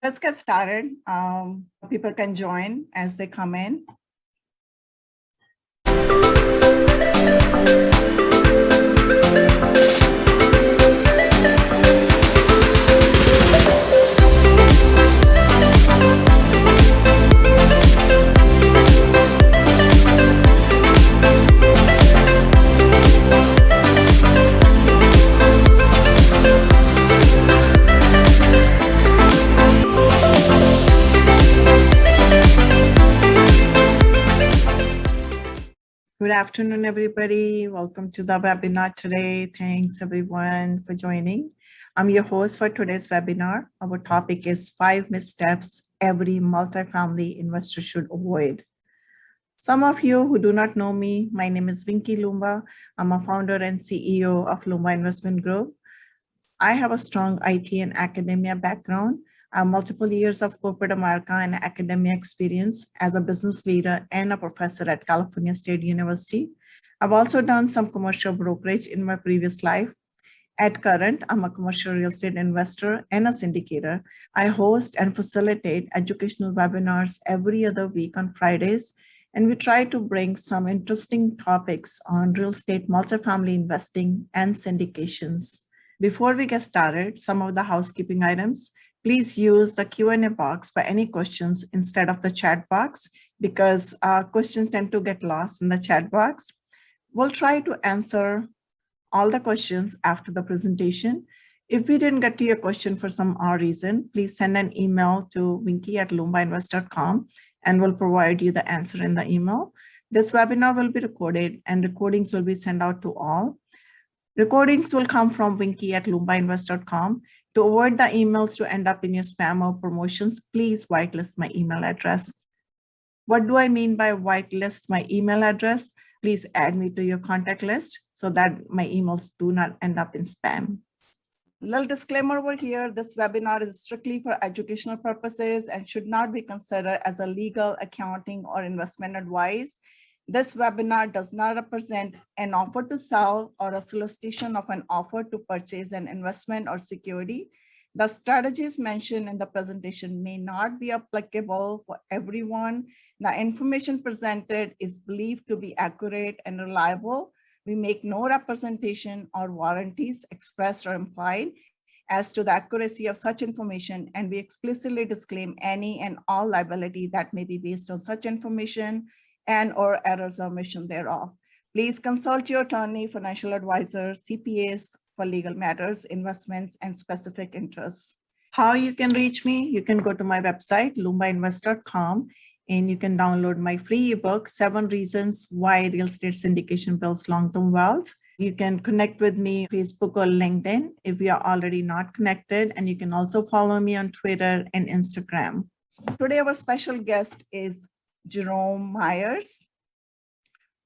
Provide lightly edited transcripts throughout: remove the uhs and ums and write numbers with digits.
Let's get started. People can join as they come in. Good afternoon, everybody. Welcome to the webinar today. Thanks, everyone, for joining. I'm your host for today's webinar. Our topic is 5 missteps every multifamily investor should avoid. Some of you who do not know me, my name is Loomba. I'm a founder and CEO of Loomba Investment Group. I have a strong IT and academia background. I have multiple years of corporate America and academia experience as a business leader and a professor at California State University. I've also done some commercial brokerage in my previous life. At current, I'm a commercial real estate investor and a syndicator. I host and facilitate educational webinars every other week on Fridays, and we try to bring some interesting topics on real estate, multifamily investing, and syndications. Before we get started, some of the housekeeping items. Please use the Q&A box for any questions instead of the chat box because questions tend to get lost in the chat box. We'll try to answer all the questions after the presentation. If we didn't get to your question for some odd reason, please send an email to winky@loombainvest.com and we'll provide you the answer in the email. This webinar will be recorded and recordings will be sent out to all. Recordings will come from winky@loombainvest.com. To avoid the emails to end up in your spam or promotions, please whitelist my email address. What do I mean by whitelist my email address? Please add me to your contact list so that my emails do not end up in spam. Little disclaimer over here, this webinar is strictly for educational purposes and should not be considered as a legal, accounting, or investment advice. This webinar does not represent an offer to sell or a solicitation of an offer to purchase an investment or security. The strategies mentioned in the presentation may not be applicable for everyone. The information presented is believed to be accurate and reliable. We make no representation or warranties expressed or implied as to the accuracy of such information, and we explicitly disclaim any and all liability that may be based on such information and or errors or omission thereof. Please consult your attorney, financial advisor, CPAs for legal matters, investments, and specific interests. How you can reach me? You can go to my website, loombainvest.com, and you can download my free ebook, 7 Reasons Why Real Estate Syndication Builds Long-Term Wealth. You can connect with me on Facebook or LinkedIn if you are already not connected, and you can also follow me on Twitter and Instagram. Today, our special guest is Jerome Myers.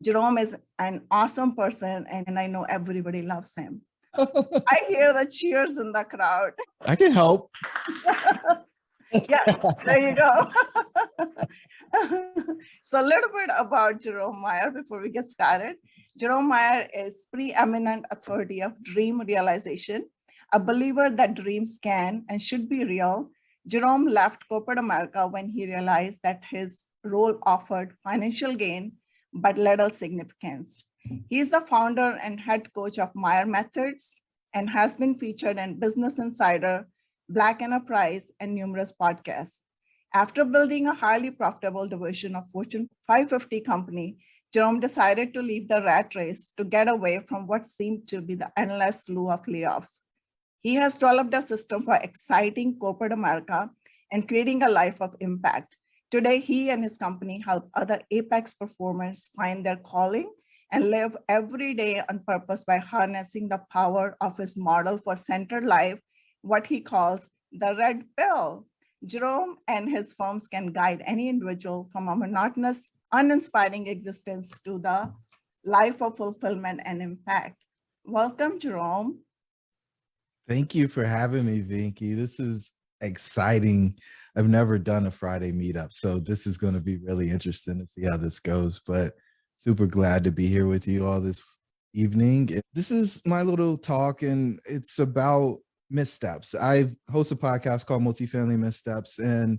Jerome is an awesome person, and I know everybody loves him. I hear the cheers in the crowd. I can help. Yes, there you go. So a little bit about Jerome Meyer before we get started. Jerome Meyer is preeminent authority of dream realization, a believer that dreams can and should be real. Jerome left corporate America when he realized that his role offered financial gain, but little significance. He is the founder and head coach of Meyer Methods and has been featured in Business Insider, Black Enterprise, and numerous podcasts. After building a highly profitable division of Fortune 550 company, Jerome decided to leave the rat race to get away from what seemed to be the endless slew of layoffs. He has developed a system for exciting corporate America and creating a life of impact. Today, he and his company help other apex performers find their calling and live every day on purpose by harnessing the power of his model for centered life, what he calls the red pill. Jerome and his firms can guide any individual from a monotonous, uninspiring existence to the life of fulfillment and impact. Welcome, Jerome. Thank you for having me, Vinky. This is exciting. I've never done a Friday meetup, so this is going to be really interesting to see how this goes, but super glad to be here with you all this evening. This is my little talk, and it's about Missteps. I host a podcast called Multifamily Missteps, and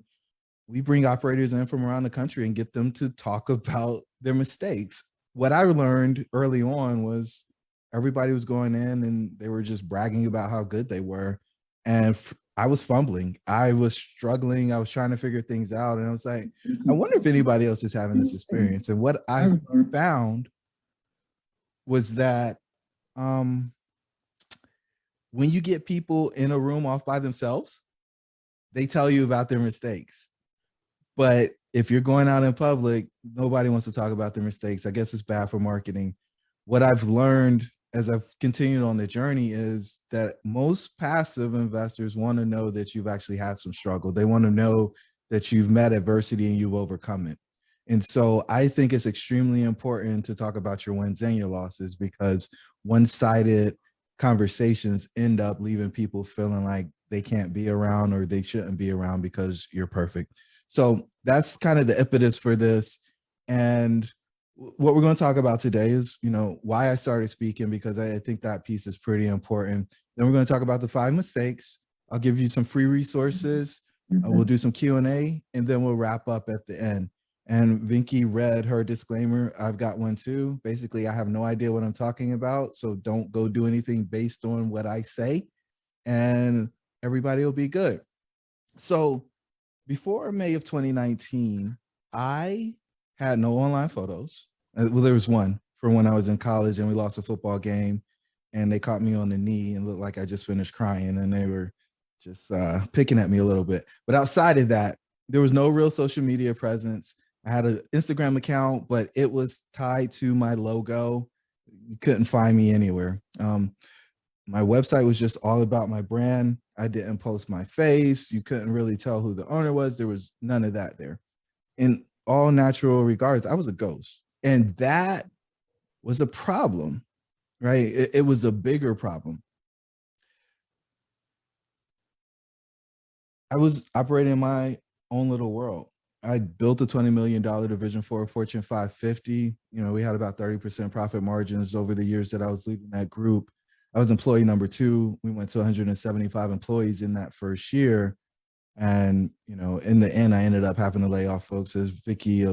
we bring operators in from around the country and get them to talk about their mistakes. What I learned early on was everybody was going in and they were just bragging about how good they were. And I was fumbling. I was struggling. I was trying to figure things out. And I was like, I wonder if anybody else is having this experience. And what I found was that when you get people in a room off by themselves, they tell you about their mistakes. But if you're going out in public, nobody wants to talk about their mistakes. I guess it's bad for marketing. What I've learned as I've continued on the journey is that most passive investors want to know that you've actually had some struggle. They want to know that you've met adversity and you've overcome it. And so I think it's extremely important to talk about your wins and your losses, because one-sided conversations end up leaving people feeling like they can't be around or they shouldn't be around because you're perfect. So that's kind of the impetus for this. And what we're going to talk about today is, why I started speaking, because I think that piece is pretty important. Then we're going to talk about the 5 mistakes. I'll give you some free resources. We'll do some Q&A, and then we'll wrap up at the end. And Vinky read her disclaimer. I've got one too. Basically, I have no idea what I'm talking about, so don't go do anything based on what I say, and everybody will be good. So before May of 2019, I had no online photos. Well, there was one from when I was in college and we lost a football game and they caught me on the knee and looked like I just finished crying, and they were just picking at me a little bit. But outside of that, there was no real social media presence. I had an Instagram account, but it was tied to my logo. You couldn't find me anywhere. My website was just all about my brand. I didn't post my face. You couldn't really tell who the owner was. There was none of that there. In all natural regards, I was a ghost. And that was a problem, right? It was a bigger problem. I was operating in my own little world. I built a $20 million division for a Fortune 550. We had about 30% profit margins over the years that I was leading that group. I was employee number 2. We went to 175 employees in that first year. And, in the end, I ended up having to lay off folks, as Vinky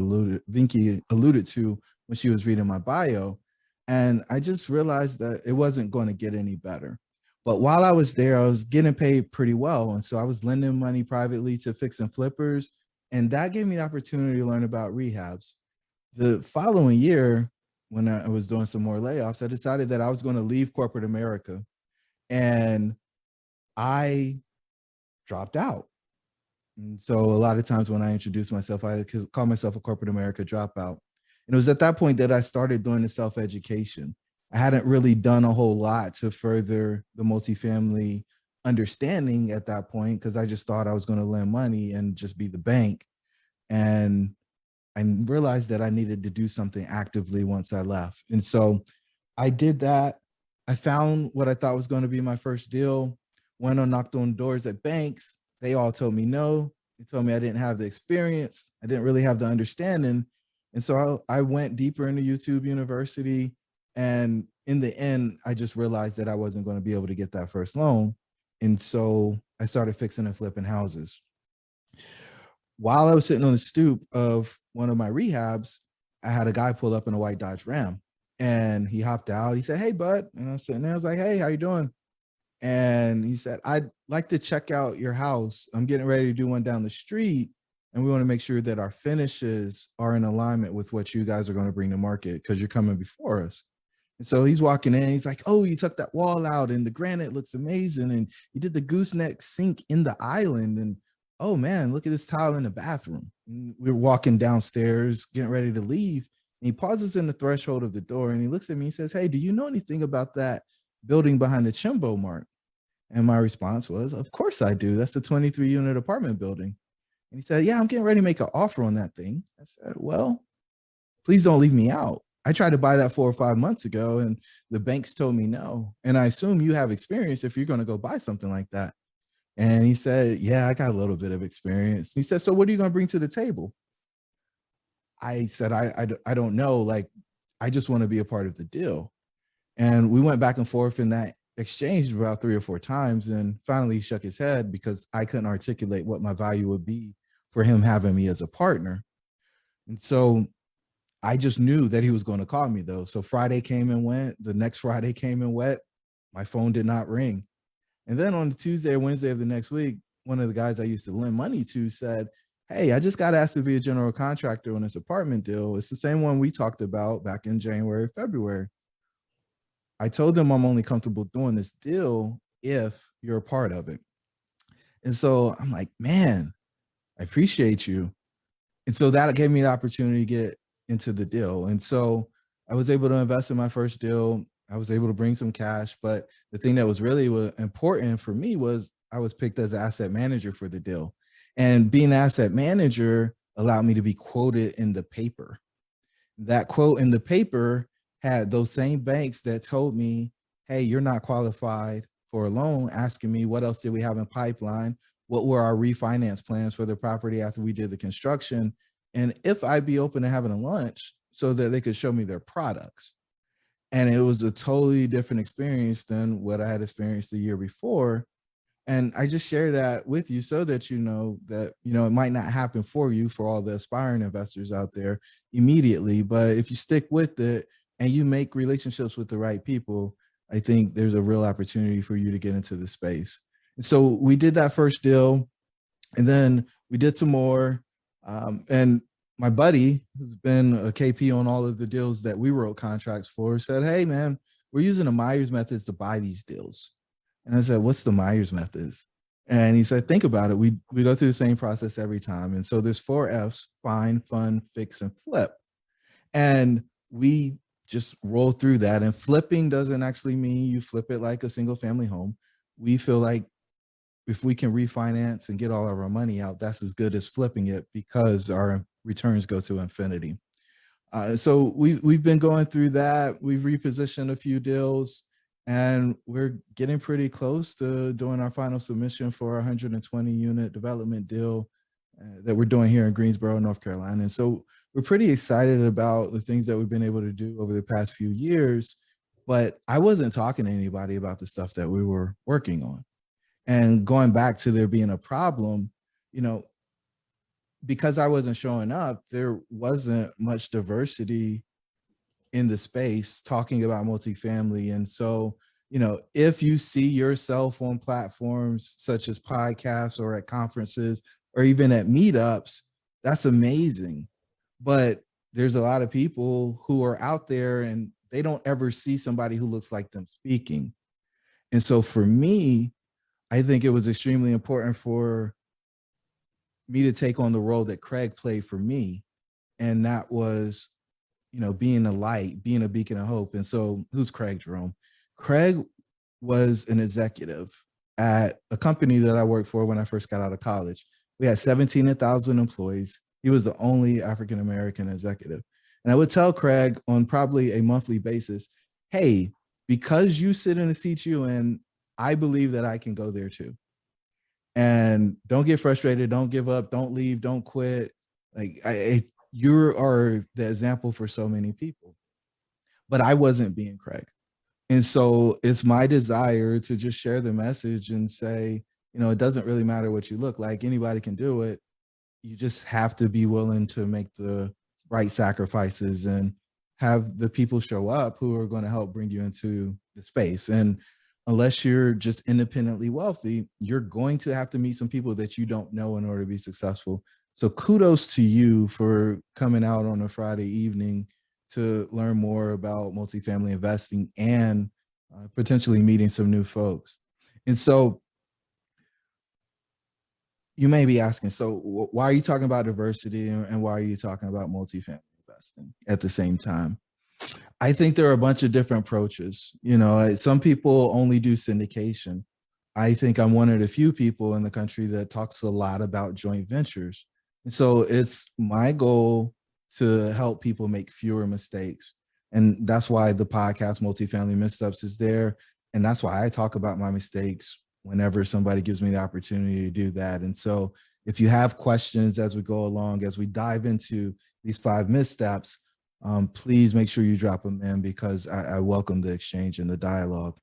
alluded to when she was reading my bio. And I just realized that it wasn't going to get any better. But while I was there, I was getting paid pretty well. And so I was lending money privately to fix and flippers. And that gave me the opportunity to learn about rehabs. The following year, when I was doing some more layoffs, I decided that I was going to leave corporate America. And I dropped out. And so a lot of times when I introduce myself, I call myself a corporate America dropout. And it was at that point that I started doing the self-education. I hadn't really done a whole lot to further the multifamily understanding at that point, because I just thought I was going to lend money and just be the bank. And I realized that I needed to do something actively once I left. And so I did that. I found what I thought was going to be my first deal, went and knocked on doors at banks. They all told me no. They told me I didn't have the experience. I didn't really have the understanding. And so I went deeper into YouTube University. And in the end, I just realized that I wasn't going to be able to get that first loan. And so I started fixing and flipping houses. While I was sitting on the stoop of one of my rehabs, I had a guy pull up in a white Dodge Ram, and he hopped out. He said, "Hey, bud." And I'm sitting there. I was like, "Hey, how you doing?" And he said, "I'd like to check out your house. I'm getting ready to do one down the street, and we want to make sure that our finishes are in alignment with what you guys are going to bring to market, because you're coming before us." And so he's walking in. He's like, "Oh, you took that wall out, and the granite looks amazing. And you did the gooseneck sink in the island. And oh man, look at this tile in the bathroom." And we're walking downstairs, getting ready to leave. And he pauses in the threshold of the door, and he looks at me and says, "Hey, do you know anything about that building behind the Chimbo Mart?" And my response was, "Of course I do. That's a 23-unit apartment building." And he said, "Yeah, I'm getting ready to make an offer on that thing." I said, "Well, please don't leave me out. I tried to buy that 4 or 5 months ago, and the banks told me no. And I assume you have experience if you're going to go buy something like that." And he said, "Yeah, I got a little bit of experience." He said, "So what are you going to bring to the table?" I said, I don't know. Like, I just want to be a part of the deal." And we went back and forth in that exchanged about 3 or 4 times, and finally he shook his head because I couldn't articulate what my value would be for him having me as a partner. And so I just knew that he was going to call me though. So Friday came and went. The next Friday came and went. My phone did not ring. And then on the Tuesday or Wednesday of the next week, one of the guys I used to lend money to said, "Hey, I just got asked to be a general contractor on this apartment deal. It's the same one we talked about back in January, February." I told them I'm only comfortable doing this deal if you're a part of it. And so I'm like, man, I appreciate you. And so that gave me the opportunity to get into the deal. And so I was able to invest in my first deal. I was able to bring some cash. But the thing that was really important for me was I was picked as an asset manager for the deal. And being an asset manager allowed me to be quoted in the paper. That quote in the paper had those same banks that told me, "Hey, you're not qualified for a loan," asking me what else did we have in pipeline, what were our refinance plans for the property after we did the construction, and if I'd be open to having a lunch so that they could show me their products. And it was a totally different experience than what I had experienced the year before. And I just share that with you so that that it might not happen for you, for all the aspiring investors out there immediately, but if you stick with it and you make relationships with the right people, I think there's a real opportunity for you to get into the space. And so we did that first deal, and then we did some more. And my buddy, who's been a KP on all of the deals that we wrote contracts for, said, "Hey, man, we're using the Myers methods to buy these deals." And I said, "What's the Myers methods?" And he said, "Think about it. We go through the same process every time. And so there's 4 F's: find, fund, fix, and flip. And we just roll through that. And flipping doesn't actually mean you flip it like a single family home. We feel like if we can refinance and get all of our money out, that's as good as flipping it because our returns go to infinity. So we've been going through that. We've repositioned a few deals, and we're getting pretty close to doing our final submission for our 120 unit development deal that we're doing here in Greensboro, North Carolina. And so we're pretty excited about the things that we've been able to do over the past few years. But I wasn't talking to anybody about the stuff that we were working on. And going back to there being a problem, you know, because I wasn't showing up, there wasn't much diversity in the space talking about multifamily. And so, if you see yourself on platforms such as podcasts or at conferences or even at meetups, that's amazing. But there's a lot of people who are out there and they don't ever see somebody who looks like them speaking. And so for me, I think it was extremely important for me to take on the role that Craig played for me. And that was, being a light, being a beacon of hope. And so who's Craig, Jerome? Craig was an executive at a company that I worked for when I first got out of college. We had 17,000 employees. He was the only African-American executive. And I would tell Craig on probably a monthly basis, "Hey, because you sit in the seat you in, I believe that I can go there too. And don't get frustrated. Don't give up. Don't leave. Don't quit. Like you are the example for so many people." But I wasn't being Craig. And so it's my desire to just share the message and say, it doesn't really matter what you look like. Anybody can do it. You just have to be willing to make the right sacrifices and have the people show up who are going to help bring you into the space. And unless you're just independently wealthy, you're going to have to meet some people that you don't know in order to be successful. So kudos to you for coming out on a Friday evening to learn more about multifamily investing and potentially meeting some new folks. And so you may be asking, so why are you talking about diversity and why are you talking about multifamily investing at the same time? I think there are a bunch of different approaches. Some people only do syndication. I think I'm one of the few people in the country that talks a lot about joint ventures. And so it's my goal to help people make fewer mistakes. And that's why the podcast Multifamily Missteps is there. And that's why I talk about my mistakes whenever somebody gives me the opportunity to do that. And so if you have questions as we go along, as we dive into these 5 missteps, please make sure you drop them in because I welcome the exchange and the dialogue.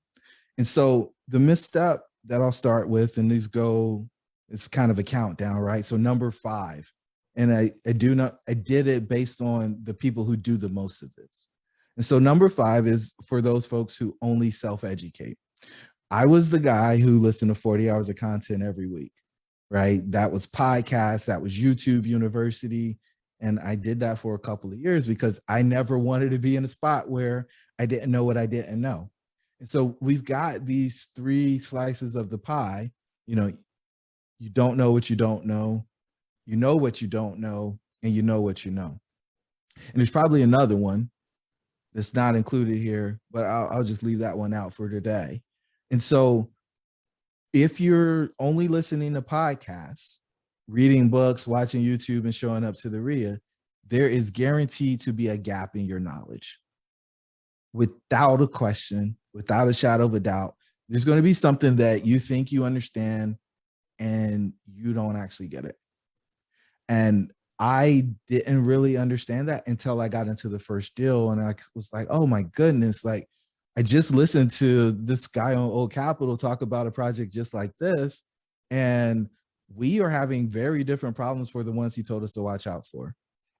And so the misstep that I'll start with, and these go, it's kind of a countdown, right? So number 5, and I did it based on the people who do the most of this. And so number 5 is for those folks who only self-educate. I was the guy who listened to 40 hours of content every week, right? That was podcasts, that was YouTube University. And I did that for a couple of years because I never wanted to be in a spot where I didn't know what I didn't know. And so we've got these 3 slices of the pie. You know, you don't know what you don't know, you know what you don't know, and you know what you know. And there's probably another one that's not included here, but I'll just leave that one out for today. And so if you're only listening to podcasts, reading books, watching YouTube, and showing up to the RIA, there is guaranteed to be a gap in your knowledge. Without a question, without a shadow of a doubt, there's going to be something that you think you understand and you don't actually get it. And I didn't really understand that until I got into the first deal. And I was like, oh my goodness, like I just listened to this guy on Old Capital talk about a project just like this. And we are having very different problems for the ones he told us to watch out for.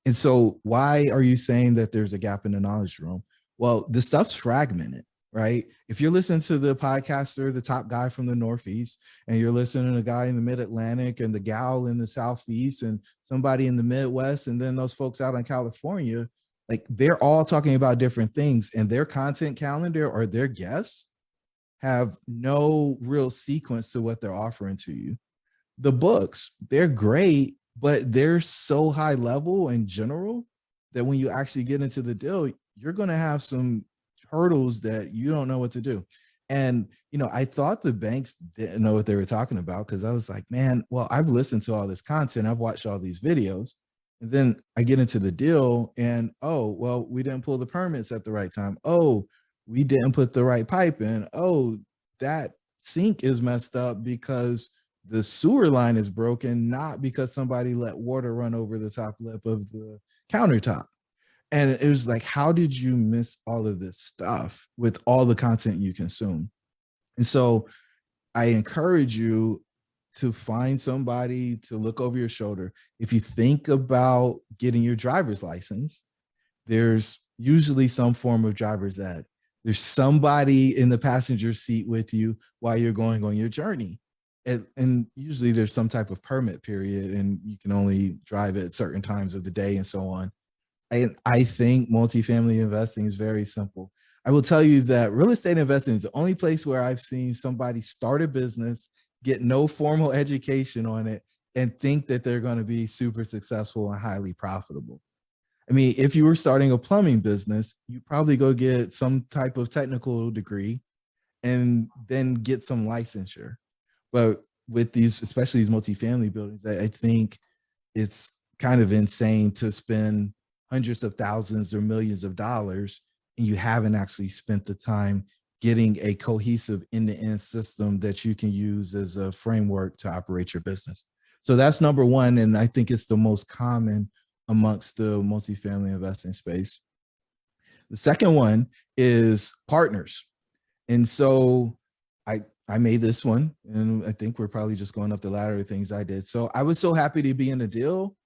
And so why are you saying that there's a gap in the knowledge room? Well, the stuff's fragmented, right? If you're listening to the podcaster, the top guy from the Northeast, and you're listening to a guy in the Mid-Atlantic and the gal in the Southeast and somebody in the Midwest, and then those folks out in California, like they're all talking about different things, and their content calendar or their guests have no real sequence to what they're offering to you. The books, they're great, but they're so high level and general that when you actually get into the deal, you're going to have some hurdles that you don't know what to do. And, you know, I thought the banks didn't know what they were talking about because I was like, man, well, I've listened to all this content. I've watched all these videos. And then I get into the deal and, oh, well, we didn't pull the permits at the right time. Oh, we didn't put the right pipe in. Oh, that sink is messed up because the sewer line is broken, not because somebody let water run over the top lip of the countertop. And it was like, how did you miss all of this stuff with all the content you consume? And so I encourage you to find somebody to look over your shoulder. If you think about getting your driver's license, there's usually some form of driver's ed. There's somebody in the passenger seat with you while you're going on your journey. And usually there's some type of permit period and you can only drive at certain times of the day and so on. And I think multifamily investing is very simple. I will tell you that real estate investing is the only place where I've seen somebody start a business, get no formal education on it, and think that they're going to be super successful and highly profitable. I mean, if you were starting a plumbing business, you probably go get some type of technical degree and then get some licensure. But with these, especially these multifamily buildings, I think it's kind of insane to spend hundreds of thousands or millions of dollars and you haven't actually spent the time getting a cohesive end-to-end system that you can use as a framework to operate your business. So that's number 1. And I think it's the most common amongst the multifamily investing space. The second one is partners. And so I made this one, and I think we're probably just going up the ladder of things I did. So I was so happy to be in a deal.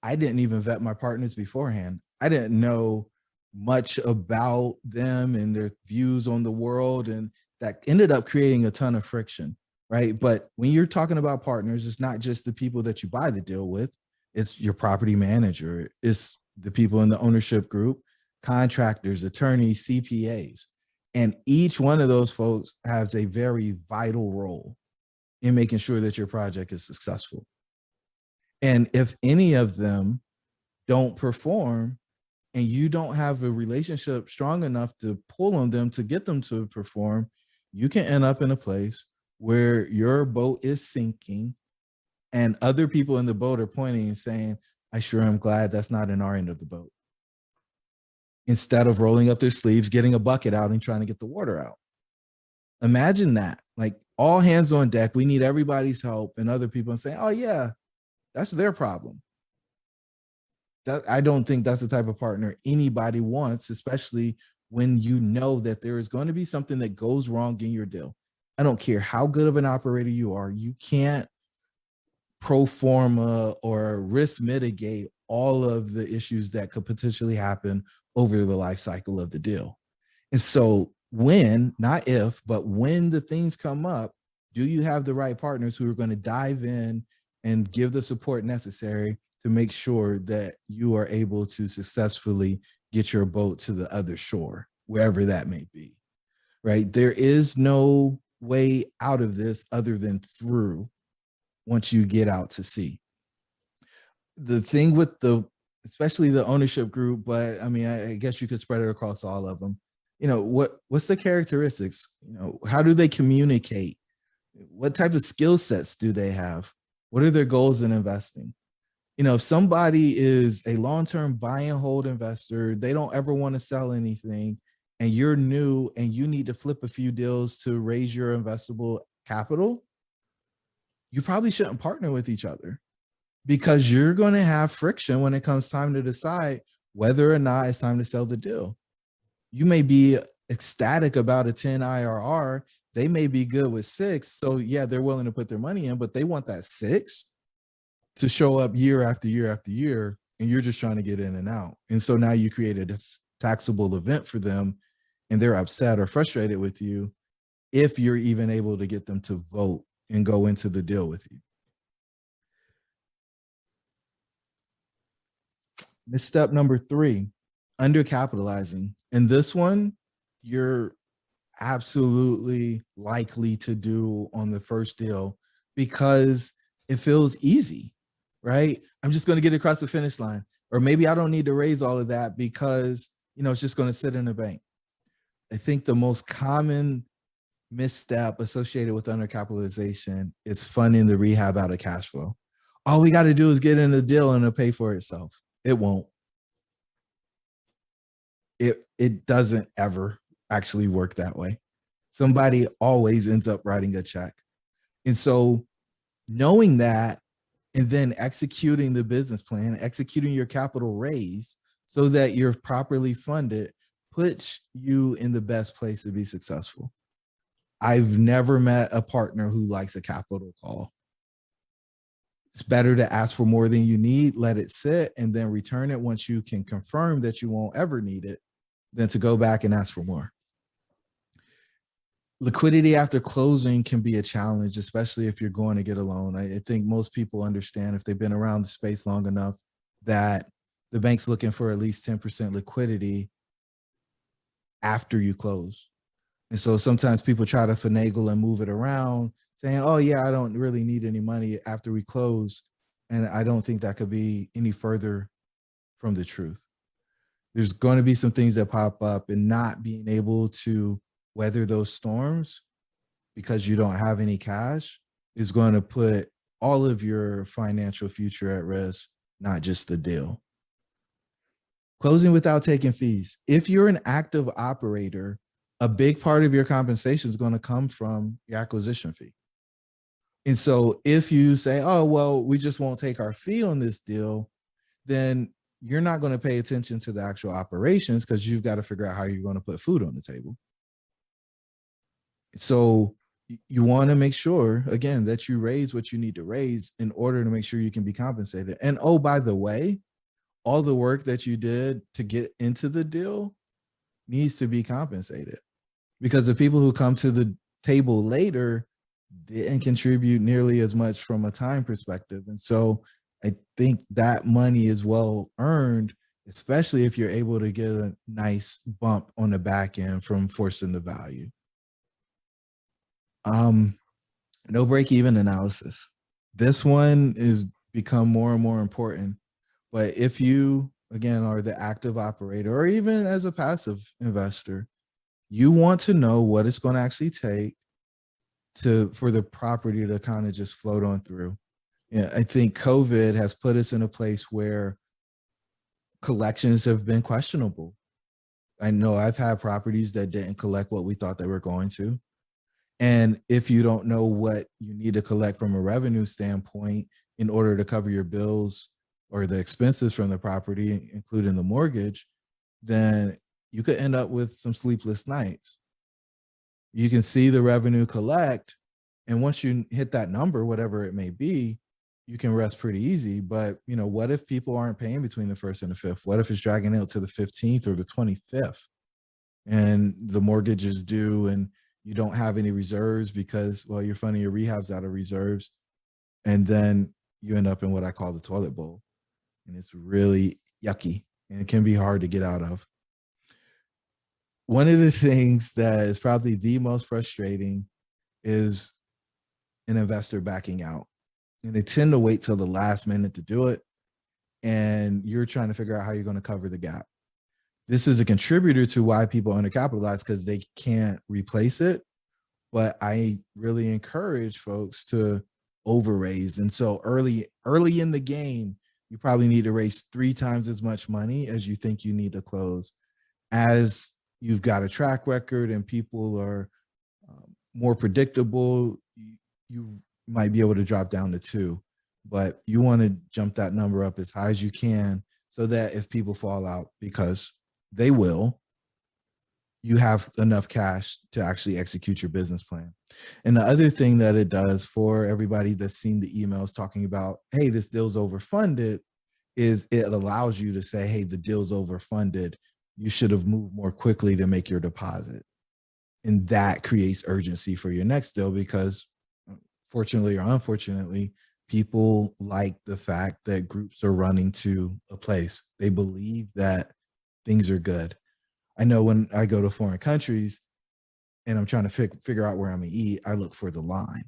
I didn't even vet my partners beforehand. I didn't know much about them and their views on the world. And that ended up creating a ton of friction, right? But when you're talking about partners, it's not just the people that you buy the deal with, it's your property manager, it's the people in the ownership group, contractors, attorneys, CPAs. And each one of those folks has a very vital role in making sure that your project is successful. And if any of them don't perform and you don't have a relationship strong enough to pull on them to get them to perform, you can end up in a place where your boat is sinking and other people in the boat are pointing and saying, I sure am glad that's not in our end of the boat. Instead of rolling up their sleeves, getting a bucket out and trying to get the water out. Imagine that, like all hands on deck. We need everybody's help and other people saying, oh yeah, that's their problem. That I don't think that's the type of partner anybody wants, especially when you know that there is going to be something that goes wrong in your deal. I don't care how good of an operator you are, you can't pro forma or risk mitigate all of the issues that could potentially happen over the life cycle of the deal. And so when, not if, but when the things come up, do you have the right partners who are going to dive in and give the support necessary to make sure that you are able to successfully get your boat to the other shore, wherever that may be, right? There is no way out of this other than through once you get out to sea. The thing with especially the ownership group, but I mean, I guess you could spread it across all of them. What's the characteristics? How do they communicate? What type of skill sets do they have? What are their goals in investing? If somebody is a long-term buy and hold investor, they don't ever want to sell anything, and you're new and you need to flip a few deals to raise your investable capital, you probably shouldn't partner with each other, because you're going to have friction when it comes time to decide whether or not it's time to sell the deal. You may be ecstatic about a 10 IRR. They may be good with 6. So yeah, they're willing to put their money in, but they want that 6 to show up year after year after year. And you're just trying to get in and out. And so now you created a taxable event for them, and they're upset or frustrated with you if you're even able to get them to vote and go into the deal with you. Misstep number 3, undercapitalizing. And this one, you're absolutely likely to do on the first deal because it feels easy, right? I'm just going to get across the finish line. Or maybe I don't need to raise all of that because, it's just going to sit in the bank. I think the most common misstep associated with undercapitalization is funding the rehab out of cash flow. All we got to do is get in the deal and it'll pay for itself. It won't. It doesn't ever actually work that way. Somebody always ends up writing a check. And so knowing that, and then executing the business plan, executing your capital raise so that you're properly funded, puts you in the best place to be successful. I've never met a partner who likes a capital call. It's better to ask for more than you need, let it sit, and then return it once you can confirm that you won't ever need it, than to go back and ask for more. Liquidity after closing can be a challenge, especially if you're going to get a loan. I think most people understand, if they've been around the space long enough, that the bank's looking for at least 10% liquidity after you close. And so sometimes people try to finagle and move it around, saying, oh yeah, I don't really need any money after we close. And I don't think that could be any further from the truth. There's going to be some things that pop up, and not being able to weather those storms because you don't have any cash is going to put all of your financial future at risk, not just the deal. Closing without taking fees. If you're an active operator, a big part of your compensation is going to come from your acquisition fee. And so if you say, oh, well, we just won't take our fee on this deal, then you're not going to pay attention to the actual operations, because you've got to figure out how you're going to put food on the table. So you want to make sure, again, that you raise what you need to raise in order to make sure you can be compensated. And oh, by the way, all the work that you did to get into the deal needs to be compensated, because the people who come to the table later didn't contribute nearly as much from a time perspective. And so I think that money is well earned, especially if you're able to get a nice bump on the back end from forcing the value. No break-even analysis. This one is become more and more important. But if you, again, are the active operator, or even as a passive investor, you want to know what it's going to actually take for the property to kind of just float on through. Yeah, I think COVID has put us in a place where collections have been questionable. I know I've had properties that didn't collect what we thought they were going to. And if you don't know what you need to collect from a revenue standpoint in order to cover your bills or the expenses from the property, including the mortgage, then you could end up with some sleepless nights. You can see the revenue collect, and once you hit that number, whatever it may be, you can rest pretty easy. But what if people aren't paying between the 1st and the 5th? What if it's dragging out to the 15th or the 25th, and the mortgage is due, and you don't have any reserves because, well, you're funding your rehabs out of reserves, and then you end up in what I call the toilet bowl, and it's really yucky, and it can be hard to get out of. One of the things that is probably the most frustrating is an investor backing out. And they tend to wait till the last minute to do it. And you're trying to figure out how you're going to cover the gap. This is a contributor to why people undercapitalize, because they can't replace it. But I really encourage folks to overraise. And so early in the game, you probably need to raise 3 times as much money as you think you need to close. As you've got a track record and people are more predictable, you might be able to drop down to 2, but you want to jump that number up as high as you can, so that if people fall out, because they will, you have enough cash to actually execute your business plan. And the other thing that it does for everybody that's seen the emails talking about, hey, this deal's overfunded, is it allows you to say, hey, the deal's overfunded. You should have moved more quickly to make your deposit. And that creates urgency for your next deal, because fortunately or unfortunately, people like the fact that groups are running to a place. They believe that things are good. I know when I go to foreign countries and I'm trying to figure out where I'm going to eat, I look for the line,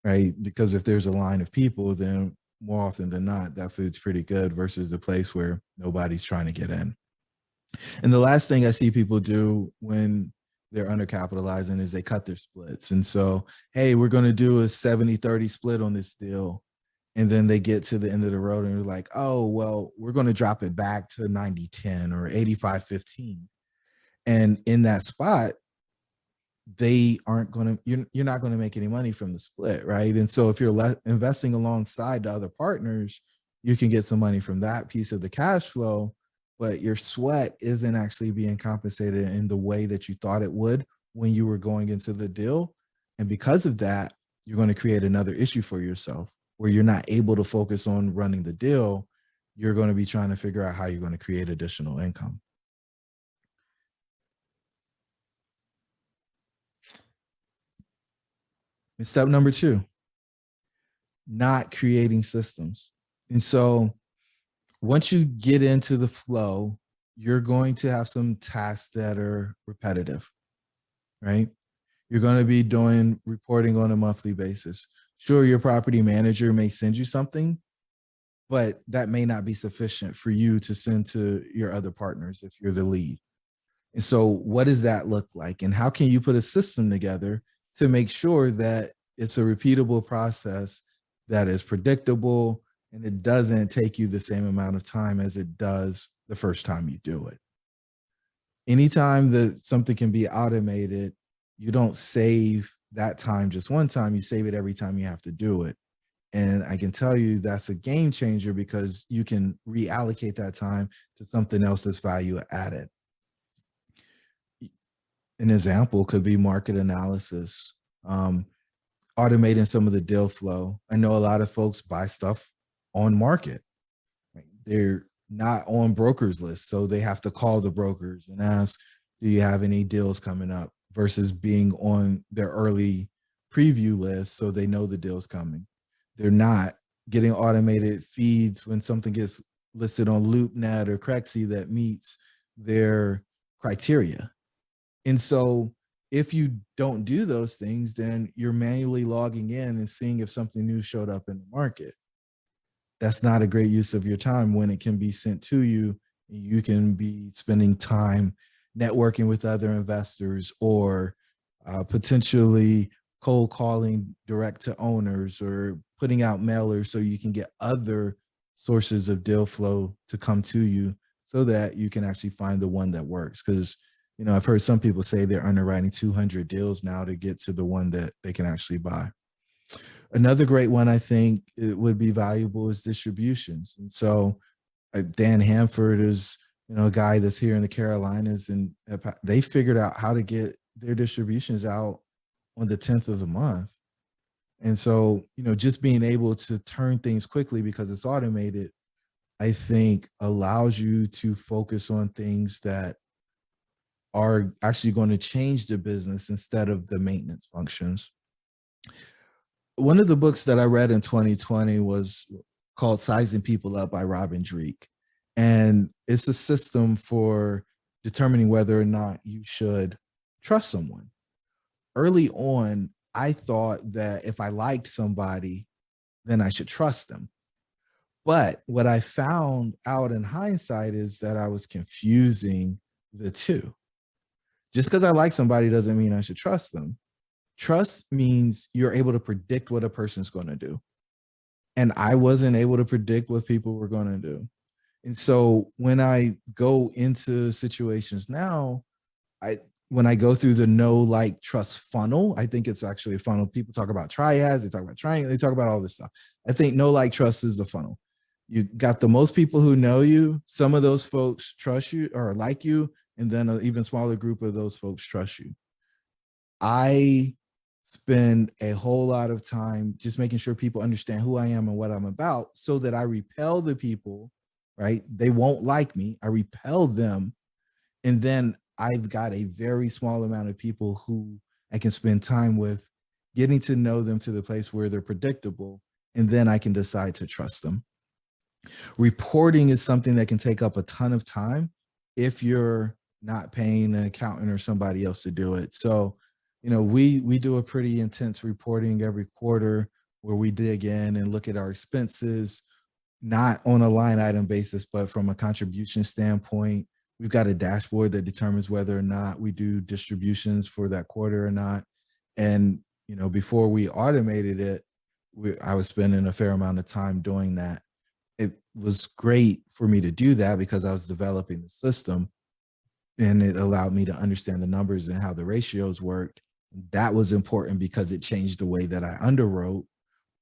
right? Because if there's a line of people, then more often than not, that food's pretty good, versus a place where nobody's trying to get in. And the last thing I see people do when they're undercapitalizing is they cut their splits. And so, hey, we're going to do a 70-30 split on this deal. And then they get to the end of the road and they're like, oh, well, we're going to drop it back to 90-10 or 85-15. And in that spot, they aren't going to, you're not going to make any money from the split, right? And so if you're investing alongside the other partners, you can get some money from that piece of the cash flow, but your sweat isn't actually being compensated in the way that you thought it would when you were going into the deal. And because of that, you're going to create another issue for yourself where you're not able to focus on running the deal. You're going to be trying to figure out how you're going to create additional income. And step number 2, not creating systems. And so once you get into the flow, you're going to have some tasks that are repetitive, right? You're going to be doing reporting on a monthly basis. Sure, your property manager may send you something, but that may not be sufficient for you to send to your other partners if you're the lead. And so what does that look like? And how can you put a system together to make sure that it's a repeatable process that is predictable and it doesn't take you the same amount of time as it does the first time you do it? Anytime that something can be automated, you don't save that time just one time, you save it every time you have to do it. And I can tell you that's a game changer, because you can reallocate that time to something else that's value added. An example could be market analysis, automating some of the deal flow. I know a lot of folks buy stuff on market. Right? They're not on brokers lists, so they have to call the brokers and ask, do you have any deals coming up, versus being on their early preview list so they know the deal's coming. They're not getting automated feeds when something gets listed on LoopNet or Crexy that meets their criteria. And so if you don't do those things, then you're manually logging in and seeing if something new showed up in the market. That's not a great use of your time when it can be sent to you. You can be spending time networking with other investors, or potentially cold calling direct to owners, or putting out mailers so you can get other sources of deal flow to come to you, so that you can actually find the one that works. Because I've heard some people say they're underwriting 200 deals now to get to the one that they can actually buy. Another great one I think it would be valuable is distributions. And so Dan Hanford is a guy that's here in the Carolinas, and they figured out how to get their distributions out on the 10th of the month. And so, just being able to turn things quickly because it's automated, I think allows you to focus on things that are actually going to change the business instead of the maintenance functions. One of the books that I read in 2020 was called Sizing People Up by Robin Dreeke. And it's a system for determining whether or not you should trust someone. Early on, I thought that if I liked somebody, then I should trust them. But what I found out in hindsight is that I was confusing the two. Just because I like somebody doesn't mean I should trust them. Trust means you're able to predict what a person's going to do. And I wasn't able to predict what people were going to do. And so when I go into situations now, when I go through the know, like, trust funnel, I think it's actually a funnel. People talk about triads, they talk about triangle, they talk about all this stuff. I think know, like, trust is the funnel. You got the most people who know you. Some of those folks trust you or like you, and then an even smaller group of those folks trust you. I spend a whole lot of time just making sure people understand who I am and what I'm about so that I repel the people, right? They won't like me. I repel them. And then I've got a very small amount of people who I can spend time with, getting to know them to the place where they're predictable. And then I can decide to trust them. Reporting is something that can take up a ton of time if you're not paying an accountant or somebody else to do it. So, we do a pretty intense reporting every quarter where we dig in and look at our expenses, not on a line item basis, but from a contribution standpoint. We've got a dashboard that determines whether or not we do distributions for that quarter or not. And, before we automated it, I was spending a fair amount of time doing that. It was great for me to do that because I was developing the system, and it allowed me to understand the numbers and how the ratios worked. That was important because it changed the way that I underwrote.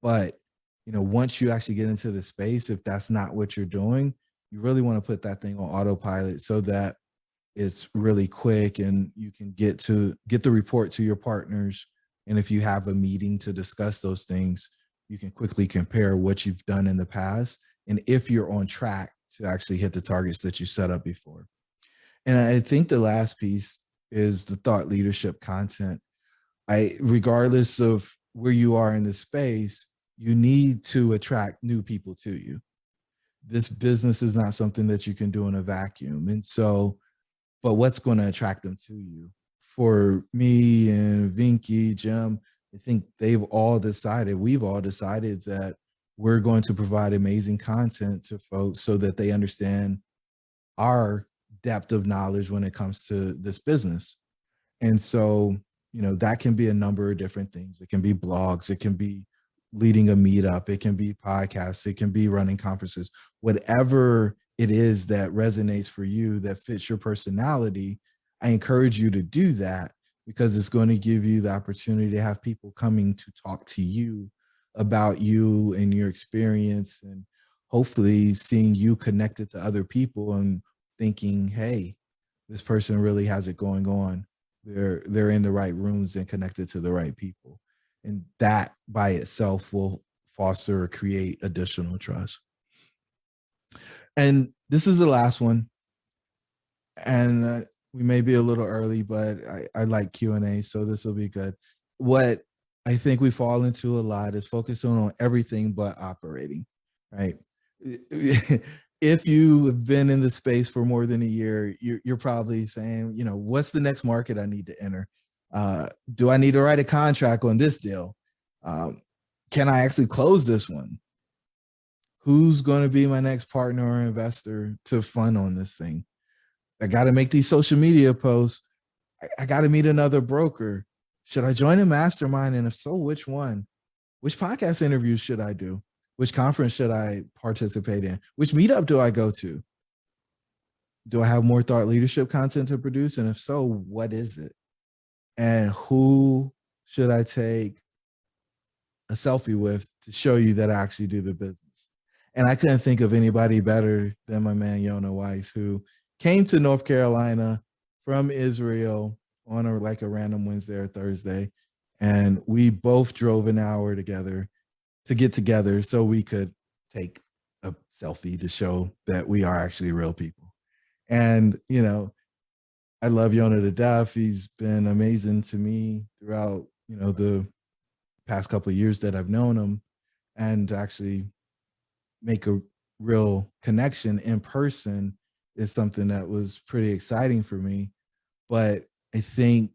But, once you actually get into the space, if that's not what you're doing, you really want to put that thing on autopilot so that it's really quick and you can get the report to your partners. And if you have a meeting to discuss those things, you can quickly compare what you've done in the past and if you're on track to actually hit the targets that you set up before. And I think the last piece is the thought leadership content. Regardless of where you are in the space, you need to attract new people to you. This business is not something that you can do in a vacuum. And so, but what's going to attract them to you? For me and Vinky, Jim, I think we've all decided that we're going to provide amazing content to folks so that they understand our depth of knowledge when it comes to this business. And so, that can be a number of different things. It can be blogs, it can be leading a meetup, it can be podcasts, it can be running conferences, whatever it is that resonates for you, that fits your personality. I encourage you to do that because it's going to give you the opportunity to have people coming to talk to you about you and your experience, and hopefully seeing you connected to other people and thinking, hey, this person really has it going on. They're in the right rooms and connected to the right people. And that by itself will foster or create additional trust. And this is the last one. And we may be a little early, but I like Q&A, so this will be good. What I think we fall into a lot is focusing on everything but operating, right? If you have been in the space for more than a year, you're probably saying, what's the next market I need to enter? Do I need to write a contract on this deal? Can I actually close this one? Who's going to be my next partner or investor to fund on this thing? I got to make these social media posts. I got to meet another broker. Should I join a mastermind? And if so, which one? Which podcast interviews should I do? Which conference should I participate in? Which meetup do I go to? Do I have more thought leadership content to produce? And if so, what is it? And who should I take a selfie with to show you that I actually do the business? And I couldn't think of anybody better than my man, Yona Weiss, who came to North Carolina from Israel on a random Wednesday or Thursday. And we both drove an hour together to get together so we could take a selfie to show that we are actually real people. And, I love Yona to death. He's been amazing to me throughout, the past couple of years that I've known him, and to actually make a real connection in person is something that was pretty exciting for me. But I think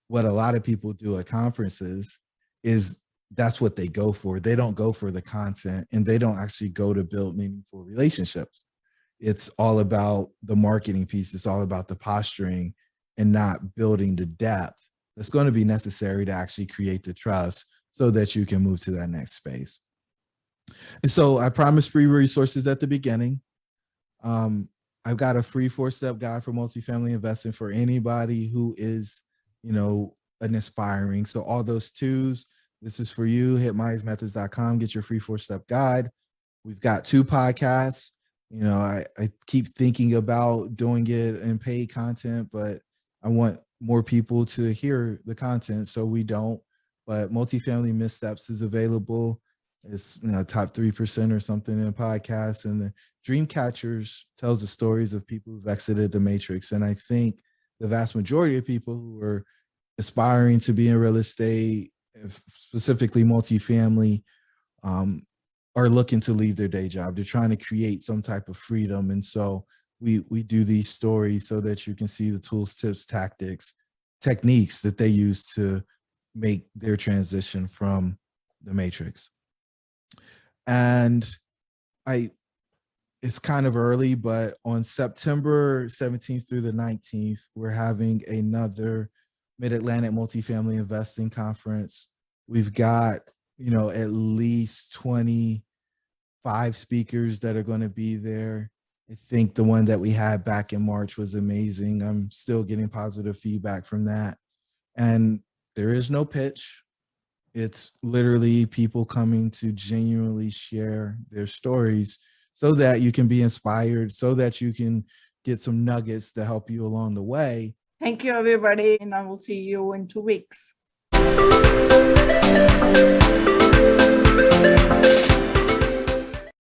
what a lot of people do at conferences is that's what they go for. They don't go for the content, and they don't actually go to build meaningful relationships. It's all about the marketing piece. It's all about the posturing and not building the depth that's going to be necessary to actually create the trust so that you can move to that next space. And so I promised free resources at the beginning. I've got a free 4-step guide for multifamily investing for anybody who is, an aspiring. So all those twos, this is for you. Hit myersmethods.com, get your free 4-step guide. We've got 2 podcasts. I keep thinking about doing it in paid content, but I want more people to hear the content, so we don't. But Multifamily Missteps is available. It's top 3% or something in podcasts, and the Dream Catchers tells the stories of people who've exited the matrix. And I think the vast majority of people who are aspiring to be in real estate, specifically multifamily, are looking to leave their day job. They're trying to create some type of freedom. And so we do these stories so that you can see the tools, tips, tactics, techniques that they use to make their transition from the matrix. And it's kind of early, but on September 17th through the 19th, we're having another MidAtlantic Multifamily Investing Conference. We've got, at least 25 speakers that are going to be there. I think the one that we had back in March was amazing. I'm still getting positive feedback from that. And there is no pitch. It's literally people coming to genuinely share their stories so that you can be inspired, so that you can get some nuggets to help you along the way. Thank you, everybody, and I will see you in 2 weeks.